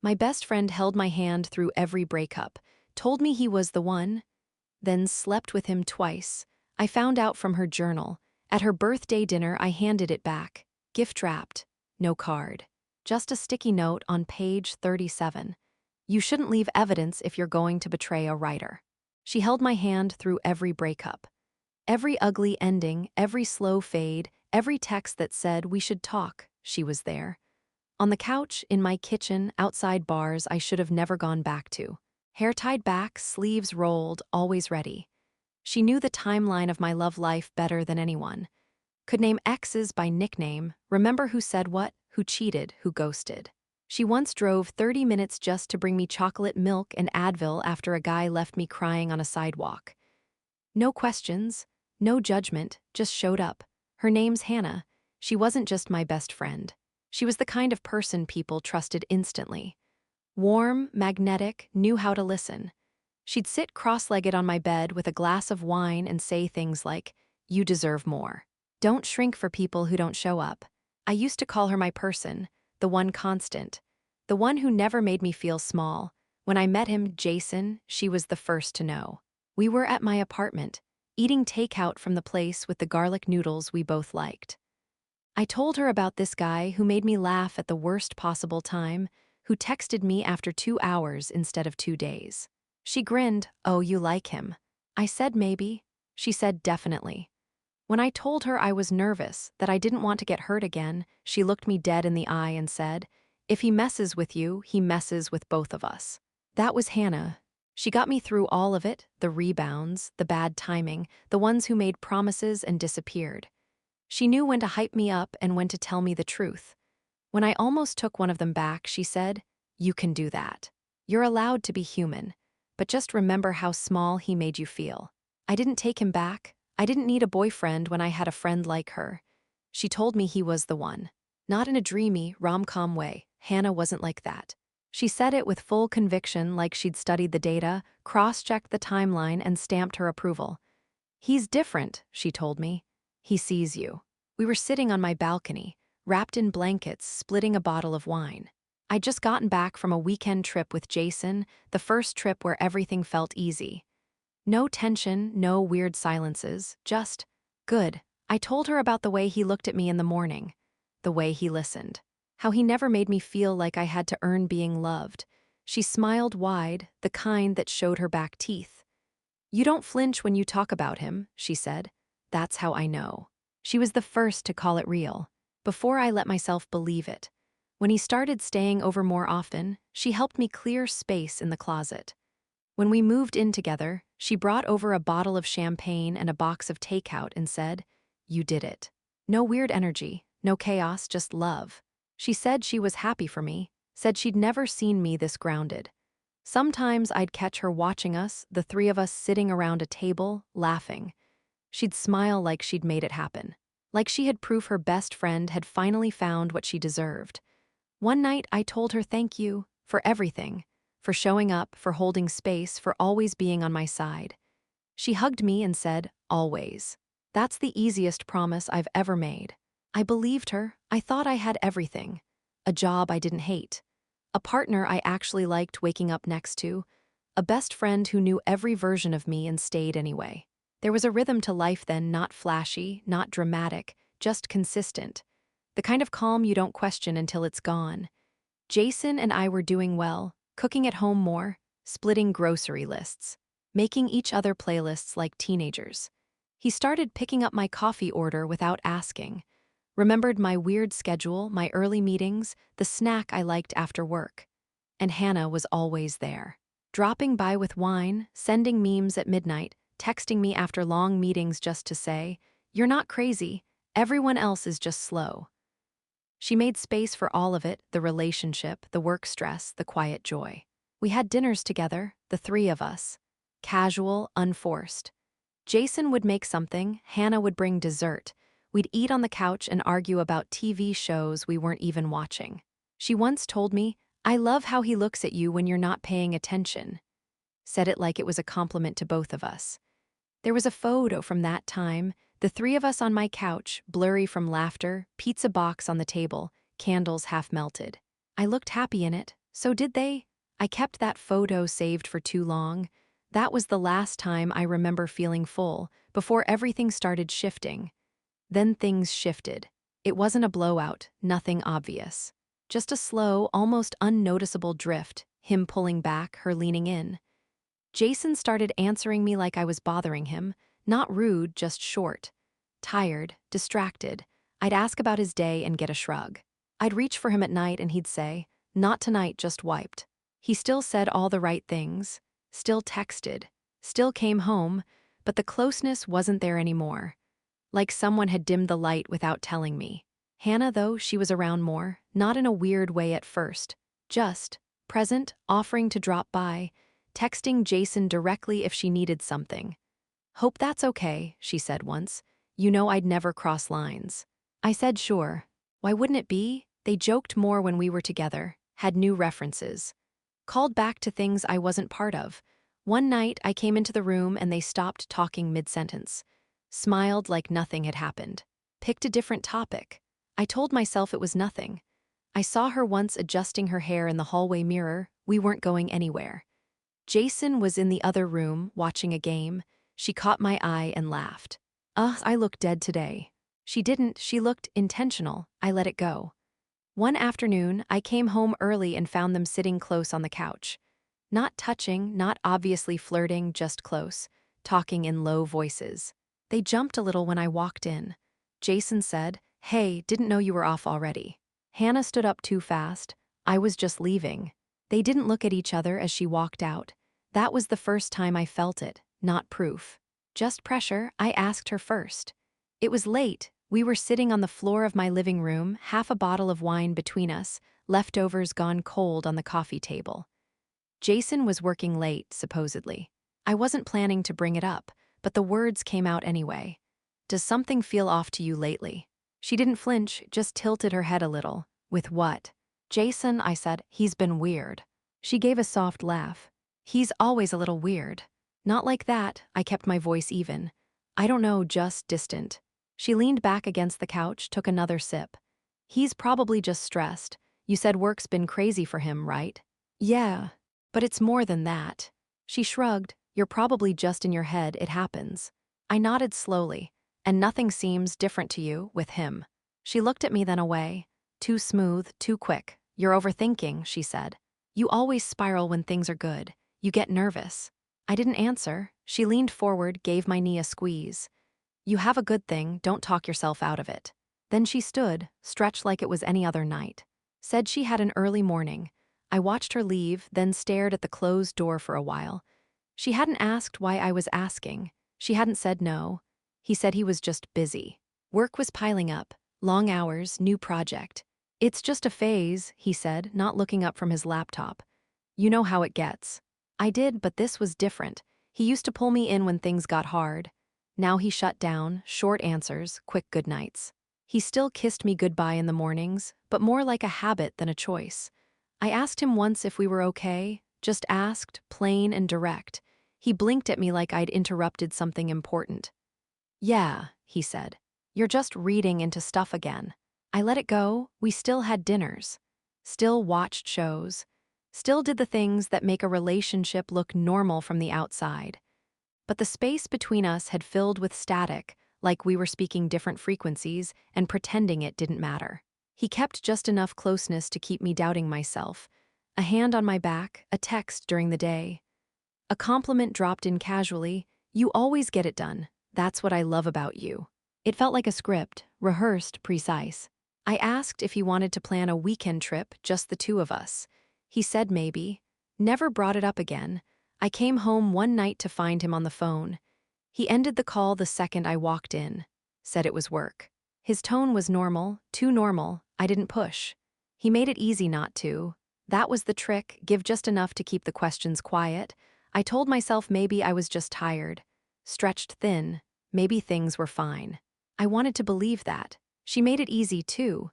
My best friend held my hand through every breakup, told me he was the one, then slept with him twice. I found out from her journal. At her birthday dinner, I handed it back. Gift wrapped. No card. Just a sticky note on page 37. You shouldn't leave evidence if you're going to betray a writer. She held my hand through every breakup. Every ugly ending, every slow fade, every text that said we should talk, she was there. On the couch, in my kitchen, outside bars I should have never gone back to. Hair tied back, sleeves rolled, always ready. She knew the timeline of my love life better than anyone. Could name exes by nickname, remember who said what, who cheated, who ghosted. She once drove 30 minutes just to bring me chocolate milk and Advil after a guy left me crying on a sidewalk. No questions, no judgment, just showed up. Her name's Hannah. She wasn't just my best friend. She was the kind of person people trusted instantly. Warm, magnetic, knew how to listen. She'd sit cross-legged on my bed with a glass of wine and say things like, "You deserve more. Don't shrink for people who don't show up." I used to call her my person, the one constant, the one who never made me feel small. When I met him, Jason, she was the first to know. We were at my apartment, eating takeout from the place with the garlic noodles we both liked. I told her about this guy who made me laugh at the worst possible time, who texted me after 2 hours instead of 2 days. She grinned, "Oh, you like him." I said maybe. She said definitely. When I told her I was nervous, that I didn't want to get hurt again, she looked me dead in the eye and said, "If he messes with you, he messes with both of us." That was Hannah. She got me through all of it, the rebounds, the bad timing, the ones who made promises and disappeared. She knew when to hype me up and when to tell me the truth. When I almost took one of them back, she said, "You can do that. You're allowed to be human, but just remember how small he made you feel." I didn't take him back. I didn't need a boyfriend when I had a friend like her. She told me he was the one. Not in a dreamy, rom-com way. Hannah wasn't like that. She said it with full conviction, like she'd studied the data, cross-checked the timeline, and stamped her approval. "He's different," she told me. "He sees you." We were sitting on my balcony, wrapped in blankets, splitting a bottle of wine. I'd just gotten back from a weekend trip with Jason, the first trip where everything felt easy. No tension, no weird silences, just good. I told her about the way he looked at me in the morning, the way he listened, how he never made me feel like I had to earn being loved. She smiled wide, the kind that showed her back teeth. "You don't flinch when you talk about him," she said. "That's how I know." She was the first to call it real, before I let myself believe it. When he started staying over more often, she helped me clear space in the closet. When we moved in together, she brought over a bottle of champagne and a box of takeout and said, "You did it." No weird energy, no chaos, just love. She said she was happy for me, said she'd never seen me this grounded. Sometimes I'd catch her watching us, the three of us sitting around a table, laughing. She'd smile like she'd made it happen, like she had proof her best friend had finally found what she deserved. One night I told her thank you for everything, for showing up, for holding space, for always being on my side. She hugged me and said, "Always." That's the easiest promise I've ever made. I believed her. I thought I had everything. A job I didn't hate. A partner I actually liked waking up next to. A best friend who knew every version of me and stayed anyway. There was a rhythm to life then, not flashy, not dramatic, just consistent. The kind of calm you don't question until it's gone. Jason and I were doing well, cooking at home more, splitting grocery lists, making each other playlists like teenagers. He started picking up my coffee order without asking. Remembered my weird schedule, my early meetings, the snack I liked after work. And Hannah was always there. Dropping by with wine, sending memes at midnight, texting me after long meetings just to say, "You're not crazy, everyone else is just slow." She made space for all of it, the relationship, the work stress, the quiet joy. We had dinners together, the three of us. Casual, unforced. Jason would make something, Hannah would bring dessert. We'd eat on the couch and argue about TV shows we weren't even watching. She once told me, "I love how he looks at you when you're not paying attention." Said it like it was a compliment to both of us. There was a photo from that time, the three of us on my couch, blurry from laughter, pizza box on the table, candles half melted. I looked happy in it, So did they? I kept that photo saved for too long. That was the last time I remember feeling full, before everything started shifting. Then things shifted. It wasn't a blowout, nothing obvious. Just a slow, almost unnoticeable drift, him pulling back, her leaning in. Jason started answering me like I was bothering him, not rude, just short. Tired, distracted. I'd ask about his day and get a shrug. I'd reach for him at night and he'd say, "Not tonight, just wiped." He still said all the right things, still texted, still came home, but the closeness wasn't there anymore. Like someone had dimmed the light without telling me. Hannah, though, she was around more, not in a weird way at first. Just present, offering to drop by, texting Jason directly if she needed something. "Hope that's okay," she said once. "You know I'd never cross lines." I said sure. Why wouldn't it be? They joked more when we were together, had new references. Called back to things I wasn't part of. One night, I came into the room and they stopped talking mid-sentence. Smiled like nothing had happened. Picked a different topic. I told myself it was nothing. I saw her once adjusting her hair in the hallway mirror. We weren't going anywhere. Jason was in the other room, watching a game. She caught my eye and laughed. I look dead today." She didn't, she looked intentional. I let it go. One afternoon, I came home early and found them sitting close on the couch. Not touching, not obviously flirting, just close, talking in low voices. They jumped a little when I walked in. Jason said, "Hey, didn't know you were off already." Hannah stood up too fast. I was just leaving. They didn't look at each other as she walked out. That was the first time I felt it, not proof. Just pressure. I asked her first. It was late. We were sitting on the floor of my living room, half a bottle of wine between us, leftovers gone cold on the coffee table. Jason was working late, supposedly. I wasn't planning to bring it up, but the words came out anyway. "Does something feel off to you lately?" She didn't flinch, just tilted her head a little. "With what?" "Jason," I said, "he's been weird." She gave a soft laugh. "He's always a little weird." "Not like that," I kept my voice even. "I don't know, just distant." She leaned back against the couch, took another sip. "He's probably just stressed. You said work's been crazy for him, right?" "Yeah. But it's more than that." She shrugged. "You're probably just in your head, it happens." I nodded slowly. "And nothing seems different to you, with him." She looked at me then away. "Too smooth, too quick. You're overthinking," she said. "You always spiral when things are good. You get nervous." I didn't answer. She leaned forward, gave my knee a squeeze. "You have a good thing, don't talk yourself out of it." Then she stood, stretched like it was any other night. Said she had an early morning. I watched her leave, then stared at the closed door for a while. She hadn't asked why I was asking. She hadn't said no. He said he was just busy. Work was piling up. Long hours, new project. "It's just a phase," he said, not looking up from his laptop. "You know how it gets." I did, but this was different. He used to pull me in when things got hard. Now he shut down, short answers, quick goodnights. He still kissed me goodbye in the mornings, but more like a habit than a choice. I asked him once if we were okay, just asked, plain and direct. He blinked at me like I'd interrupted something important. "Yeah," he said. "You're just reading into stuff again." I let it go. We still had dinners. Still watched shows. Still did the things that make a relationship look normal from the outside. But the space between us had filled with static, like we were speaking different frequencies and pretending it didn't matter. He kept just enough closeness to keep me doubting myself. A hand on my back, a text during the day. A compliment dropped in casually. "You always get it done. That's what I love about you." It felt like a script, rehearsed, precise. I asked if he wanted to plan a weekend trip, just the two of us. He said maybe. Never brought it up again. I came home one night to find him on the phone. He ended the call the second I walked in. Said it was work. His tone was normal, too normal. I didn't push. He made it easy not to. That was the trick, give just enough to keep the questions quiet. I told myself maybe I was just tired. Stretched thin. Maybe things were fine. I wanted to believe that. She made it easy, too.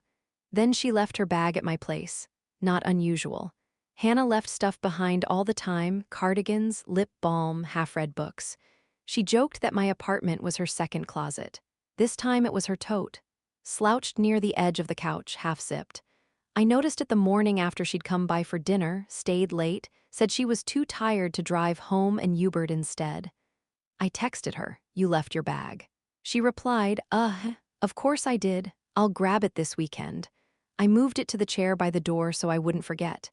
Then she left her bag at my place. Not unusual. Hannah left stuff behind all the time, cardigans, lip balm, half-read books. She joked that my apartment was her second closet. This time it was her tote. Slouched near the edge of the couch, half-zipped. I noticed it the morning after she'd come by for dinner, stayed late, said she was too tired to drive home and Ubered instead. I texted her, "You left your bag." She replied, of course I did. I'll grab it this weekend." I moved it to the chair by the door so I wouldn't forget.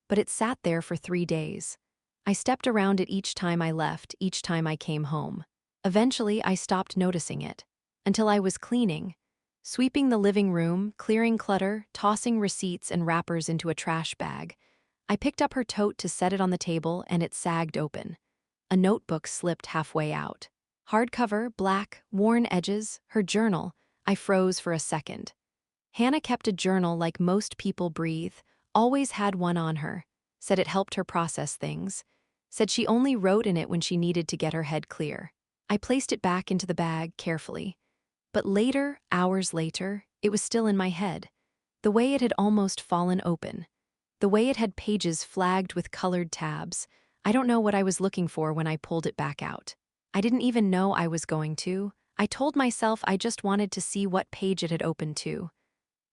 But it sat there for 3 days. I stepped around it each time I left, each time I came home. Eventually, I stopped noticing it. Until I was cleaning. Sweeping the living room, clearing clutter, tossing receipts and wrappers into a trash bag. I picked up her tote to set it on the table and it sagged open. A notebook slipped halfway out. Hardcover, black, worn edges, her journal. I froze for a second. Hannah kept a journal like most people breathe, always had one on her. Said it helped her process things. Said she only wrote in it when she needed to get her head clear. I placed it back into the bag carefully. But later, hours later, it was still in my head. The way it had almost fallen open. The way it had pages flagged with colored tabs. I don't know what I was looking for when I pulled it back out. I didn't even know I was going to. I told myself I just wanted to see what page it had opened to.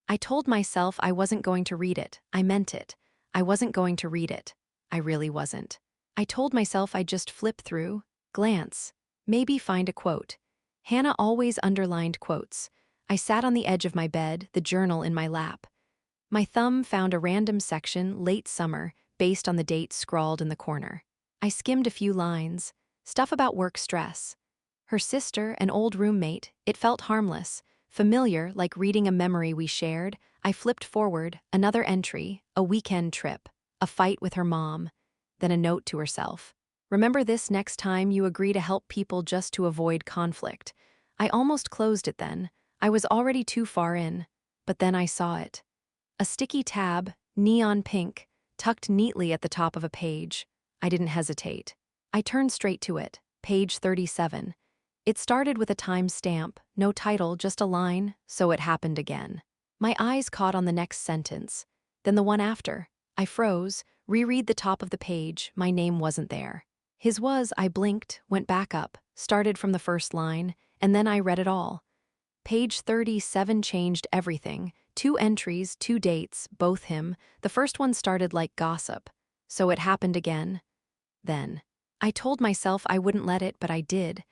I told myself I wasn't going to read it. I meant it. I wasn't going to read it. I really wasn't. I told myself I'd just flip through, glance, maybe find a quote. Hannah always underlined quotes. I sat on the edge of my bed, the journal in my lap. My thumb found a random section, late summer, based on the date scrawled in the corner. I skimmed a few lines. Stuff about work stress. Her sister, an old roommate, it felt harmless. Familiar, like reading a memory we shared. I flipped forward, another entry, a weekend trip, a fight with her mom, then a note to herself. Remember this next time you agree to help people just to avoid conflict. I almost closed it then. I was already too far in. But then I saw it. A sticky tab, neon pink, tucked neatly at the top of a page. I didn't hesitate. I turned straight to it, page 37. It started with a time stamp, no title, just a line, "So it happened again." My eyes caught on the next sentence. Then the one after. I froze, reread the top of the page, my name wasn't there. His was. I blinked, went back up, started from the first line, and then I read it all. Page 37 changed everything. 2 entries, 2 dates, both him. The first one started like gossip. So it happened again. Then. I told myself I wouldn't let it, but I did.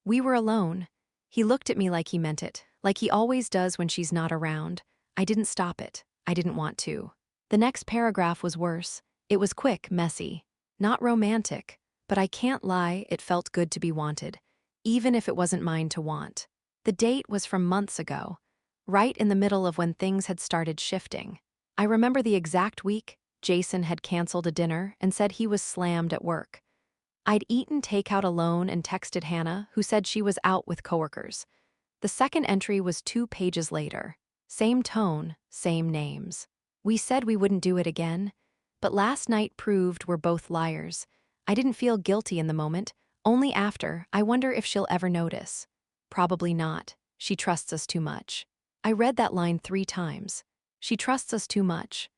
We were alone. He looked at me like he meant it, like he always does when she's not around. I didn't stop it. I didn't want to. The next paragraph was worse. It was quick, messy. Not romantic. But I can't lie, it felt good to be wanted. Even if it wasn't mine to want. The date was from months ago. Right in the middle of when things had started shifting. I remember the exact week. Jason had canceled a dinner and said he was slammed at work. I'd eaten takeout alone and texted Hannah, who said she was out with coworkers. The second entry was 2 pages later. Same tone, same names. We said we wouldn't do it again. But last night proved we're both liars. I didn't feel guilty in the moment, only after. I wonder if she'll ever notice. Probably not. She trusts us too much. I read that line 3 times. She trusts us too much.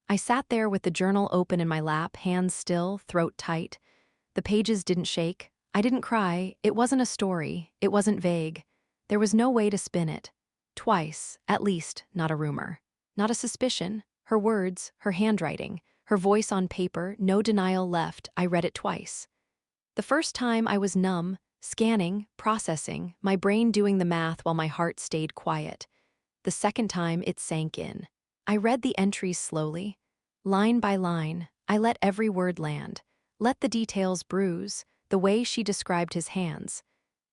I sat there with the journal open in my lap, hands still, throat tight. The pages didn't shake. I didn't cry. It wasn't a story. It wasn't vague. There was no way to spin it. Twice, at least, not a rumor. Not a suspicion. Her words, her handwriting, her voice on paper, no denial left. I read it twice. The first time I was numb, scanning, processing, my brain doing the math while my heart stayed quiet. The second time it sank in. I read the entries slowly. Line by line, I let every word land. Let the details bruise, the way she described his hands.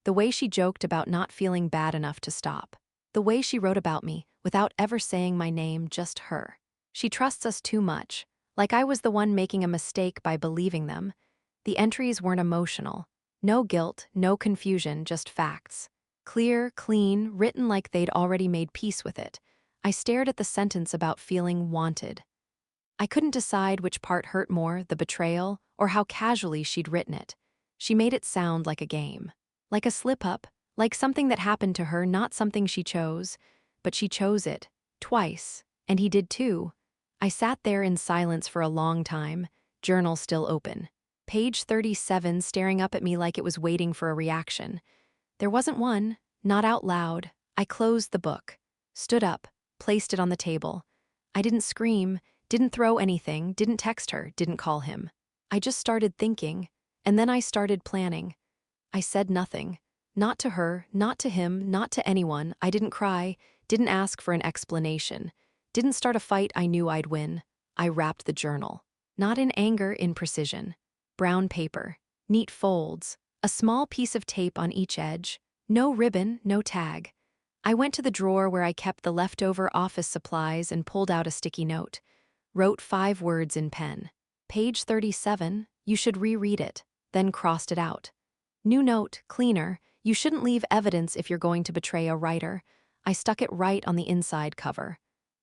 The way she joked about not feeling bad enough to stop. The way she wrote about me, without ever saying my name, just her. She trusts us too much, like I was the one making a mistake by believing them. The entries weren't emotional. No guilt, no confusion, just facts. Clear, clean, written like they'd already made peace with it. I stared at the sentence about feeling wanted. I couldn't decide which part hurt more, the betrayal, or how casually she'd written it. She made it sound like a game. Like a slip-up, like something that happened to her, not something she chose. But she chose it. Twice. And he did too. I sat there in silence for a long time, journal still open. Page 37 staring up at me like it was waiting for a reaction. There wasn't one, not out loud. I closed the book, stood up, placed it on the table. I didn't scream, didn't throw anything, didn't text her, didn't call him. I just started thinking, and then I started planning. I said nothing. Not to her, not to him, not to anyone. I didn't cry, didn't ask for an explanation, didn't start a fight I knew I'd win. I wrapped the journal. Not in anger, in precision. Brown paper, neat folds, a small piece of tape on each edge, no ribbon, no tag. I went to the drawer where I kept the leftover office supplies and pulled out a sticky note. Wrote 5 words in pen. Page 37, you should reread it, then crossed it out. New note, cleaner, you shouldn't leave evidence if you're going to betray a writer. I stuck it right on the inside cover.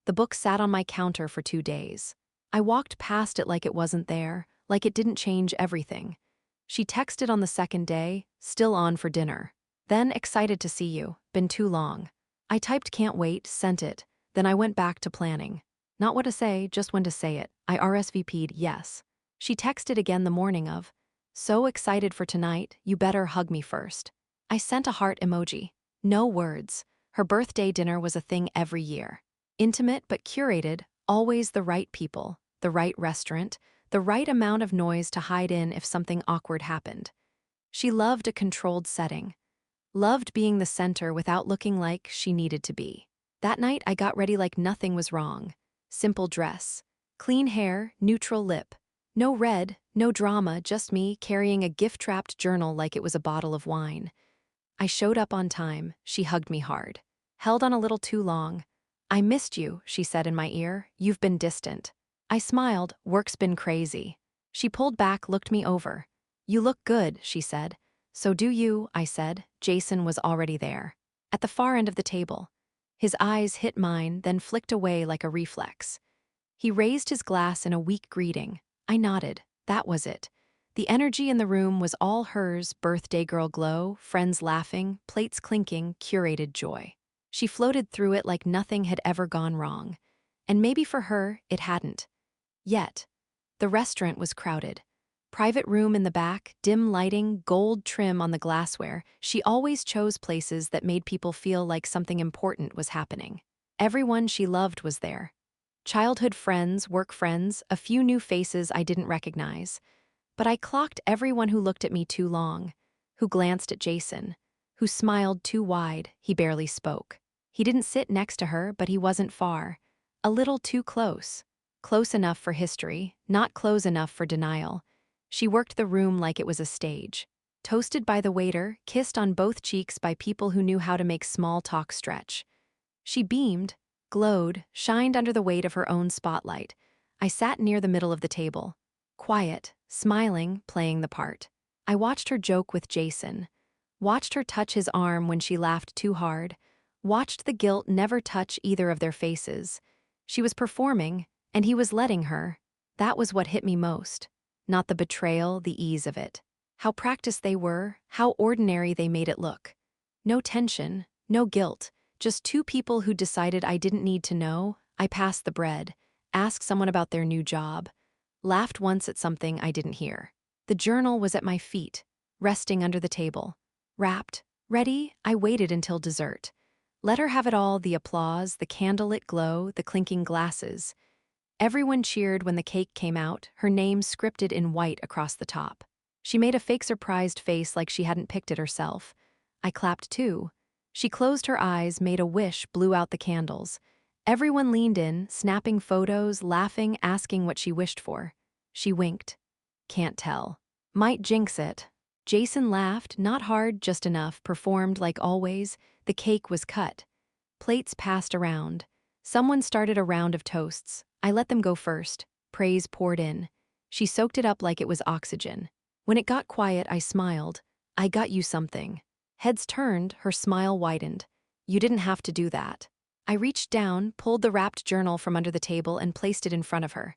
The book sat on my counter for 2 days. I walked past it like it wasn't there, like it didn't change everything. She texted on the second day, still on for dinner. Then, excited to see you, been too long. I typed can't wait, sent it, then I went back to planning. Not what to say, just when to say it. I RSVP'd yes. She texted again the morning of, so excited for tonight, you better hug me first. I sent a heart emoji. No words. Her birthday dinner was a thing every year. Intimate but curated, always the right people, the right restaurant, the right amount of noise to hide in if something awkward happened. She loved a controlled setting. Loved being the center without looking like she needed to be. That night I got ready like nothing was wrong. Simple dress. Clean hair, neutral lip. No red, no drama, just me carrying a gift-wrapped journal like it was a bottle of wine. I showed up on time. She hugged me hard. Held on a little too long. I missed you, she said in my ear. You've been distant. I smiled. Work's been crazy. She pulled back, looked me over. You look good, she said. So do you, I said. Jason was already there. At the far end of the table. His eyes hit mine, then flicked away like a reflex. He raised his glass in a weak greeting. I nodded. That was it. The energy in the room was all hers, birthday girl glow, friends laughing, plates clinking, curated joy. She floated through it like nothing had ever gone wrong. And maybe for her, it hadn't. Yet. The restaurant was crowded. Private room in the back, dim lighting, gold trim on the glassware. She always chose places that made people feel like something important was happening. Everyone she loved was there. Childhood friends, work friends, a few new faces I didn't recognize. But I clocked everyone who looked at me too long, who glanced at Jason, who smiled too wide. He barely spoke. He didn't sit next to her, but he wasn't far. A little too close. Close enough for history, not close enough for denial. She worked the room like it was a stage. Toasted by the waiter, kissed on both cheeks by people who knew how to make small talk stretch. She beamed, glowed, shined under the weight of her own spotlight. I sat near the middle of the table. Quiet, smiling, playing the part. I watched her joke with Jason. Watched her touch his arm when she laughed too hard. Watched the guilt never touch either of their faces. She was performing, and he was letting her. That was what hit me most. Not the betrayal, the ease of it. How practiced they were, how ordinary they made it look. No tension, no guilt, just 2 people who decided I didn't need to know. I passed the bread, asked someone about their new job, laughed once at something I didn't hear. The journal was at my feet, resting under the table. Wrapped, ready, I waited until dessert. Let her have it all, the applause, the candlelit glow, the clinking glasses. Everyone cheered when the cake came out, her name scripted in white across the top. She made a fake surprised face like she hadn't picked it herself. I clapped too. She closed her eyes, made a wish, blew out the candles. Everyone leaned in, snapping photos, laughing, asking what she wished for. She winked. Can't tell. Might jinx it. Jason laughed, not hard, just enough, performed like always. The cake was cut. Plates passed around. Someone started a round of toasts. I let them go first. Praise poured in. She soaked it up like it was oxygen. When it got quiet, I smiled. I got you something. Heads turned, her smile widened. You didn't have to do that. I reached down, pulled the wrapped journal from under the table and placed it in front of her.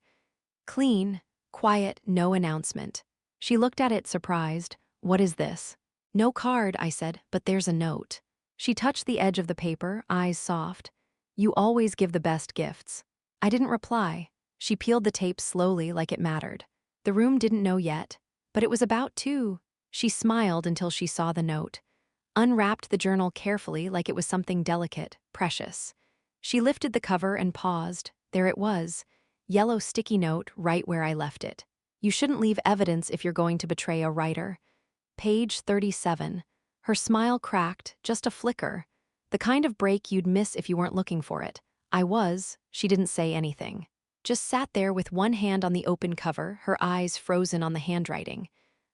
Clean, quiet, no announcement. She looked at it, surprised. What is this? No card, I said, but there's a note. She touched the edge of the paper, eyes soft. You always give the best gifts. I didn't reply. She peeled the tape slowly like it mattered. The room didn't know yet, but it was about to. She smiled until she saw the note. Unwrapped the journal carefully like it was something delicate, precious. She lifted the cover and paused. There it was. Yellow sticky note right where I left it. You shouldn't leave evidence if you're going to betray a writer. Page 37. Her smile cracked, just a flicker. The kind of break you'd miss if you weren't looking for it. I was. She didn't say anything. Just sat there with one hand on the open cover, her eyes frozen on the handwriting.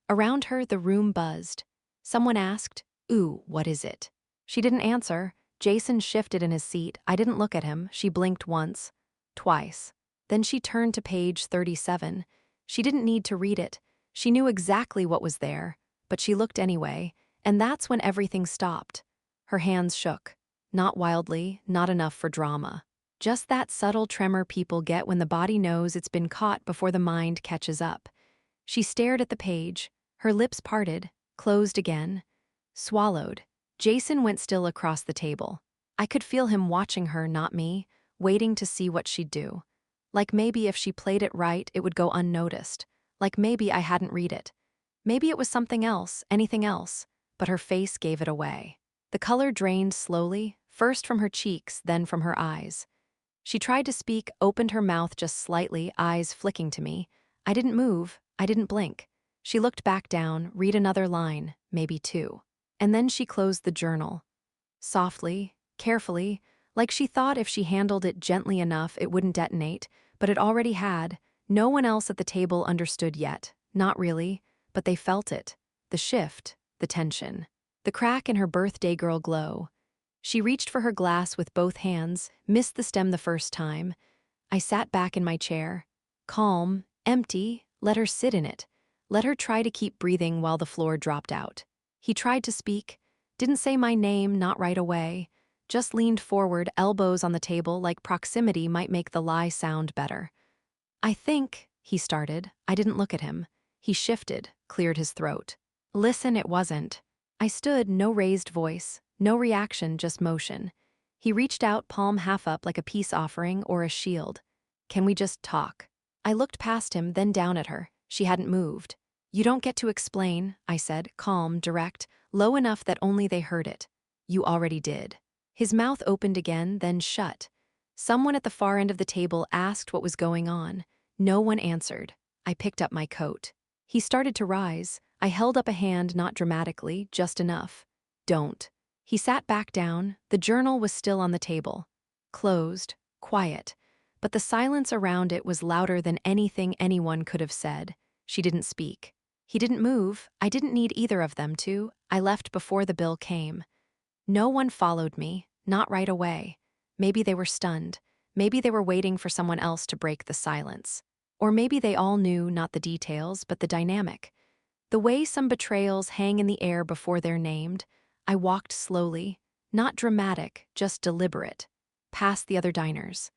Around her, the room buzzed. Someone asked, "Ooh, what is it?" She didn't answer. Jason shifted in his seat. I didn't look at him. She blinked once. Twice. Then she turned to page 37. She didn't need to read it. She knew exactly what was there. But she looked anyway, and that's when everything stopped. Her hands shook. Not wildly, not enough for drama. Just that subtle tremor people get when the body knows it's been caught before the mind catches up. She stared at the page. Her lips parted, closed again, swallowed. Jason went still across the table. I could feel him watching her, not me, waiting to see what she'd do. Like maybe if she played it right, it would go unnoticed. Like maybe I hadn't read it. Maybe it was something else, anything else, but her face gave it away. The color drained slowly, first from her cheeks, then from her eyes. She tried to speak, opened her mouth just slightly, eyes flicking to me. I didn't move, I didn't blink. She looked back down, read another line, maybe two. And then she closed the journal. Softly, carefully, like she thought if she handled it gently enough it wouldn't detonate, but it already had. No one else at the table understood yet, not really, but they felt it. The shift, the tension. The crack in her birthday girl glow. She reached for her glass with both hands, missed the stem the first time. I sat back in my chair. Calm, empty, let her sit in it. Let her try to keep breathing while the floor dropped out. He tried to speak, didn't say my name, not right away. Just leaned forward, elbows on the table, like proximity might make the lie sound better. "I think," he started. I didn't look at him. He shifted, cleared his throat. "Listen, it wasn't." I stood, no raised voice, no reaction, just motion. He reached out, palm half up like a peace offering or a shield. "Can we just talk?" I looked past him, then down at her. She hadn't moved. "You don't get to explain," I said, calm, direct, low enough that only they heard it. "You already did." His mouth opened again, then shut. Someone at the far end of the table asked what was going on. No one answered. I picked up my coat. He started to rise. I held up a hand, not dramatically, just enough. "Don't." He sat back down. The journal was still on the table. Closed, quiet. But the silence around it was louder than anything anyone could have said. She didn't speak. He didn't move. I didn't need either of them to. I left before the bill came. No one followed me, not right away. Maybe they were stunned. Maybe they were waiting for someone else to break the silence. Or maybe they all knew not the details, but the dynamic. The way some betrayals hang in the air before they're named. I walked slowly, not dramatic, just deliberate. Past the other diners.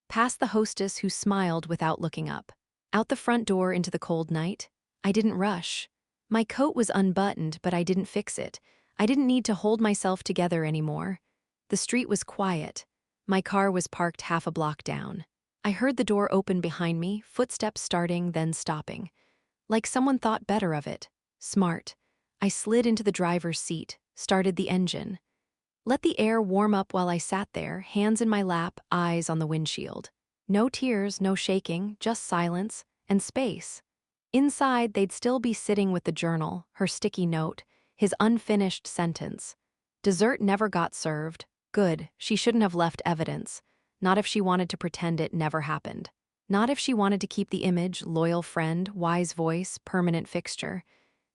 Past the hostess who smiled without looking up. Out the front door into the cold night. I didn't rush. My coat was unbuttoned, but I didn't fix it. I didn't need to hold myself together anymore. The street was quiet. My car was parked half a block down. I heard the door open behind me, footsteps starting, then stopping. Like someone thought better of it. Smart. I slid into the driver's seat, started the engine. Let the air warm up while I sat there, hands in my lap, eyes on the windshield. No tears, no shaking, just silence and space. Inside, they'd still be sitting with the journal, her sticky note, his unfinished sentence. Dessert never got served. Good, she shouldn't have left evidence. Not if she wanted to pretend it never happened. Not if she wanted to keep the image, loyal friend, wise voice, permanent fixture.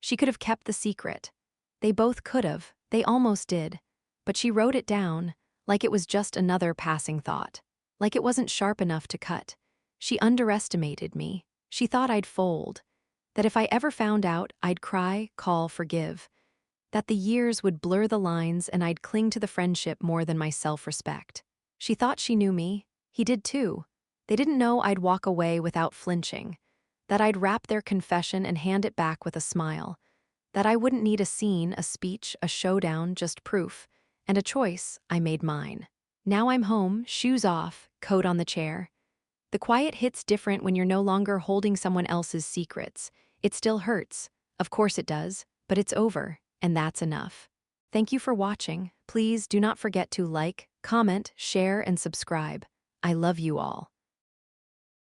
She could have kept the secret. They both could have, they almost did. But she wrote it down, like it was just another passing thought. Like it wasn't sharp enough to cut. She underestimated me. She thought I'd fold. That if I ever found out, I'd cry, call, forgive. That the years would blur the lines and I'd cling to the friendship more than my self-respect. She thought she knew me. He did too. They didn't know I'd walk away without flinching. That I'd wrap their confession and hand it back with a smile. That I wouldn't need a scene, a speech, a showdown, just proof. And a choice, I made mine. Now I'm home, shoes off, coat on the chair. The quiet hits different when you're no longer holding someone else's secrets. It still hurts. Of course it does, but it's over, and that's enough. Thank you for watching. Please do not forget to like, comment, share, and subscribe. I love you all.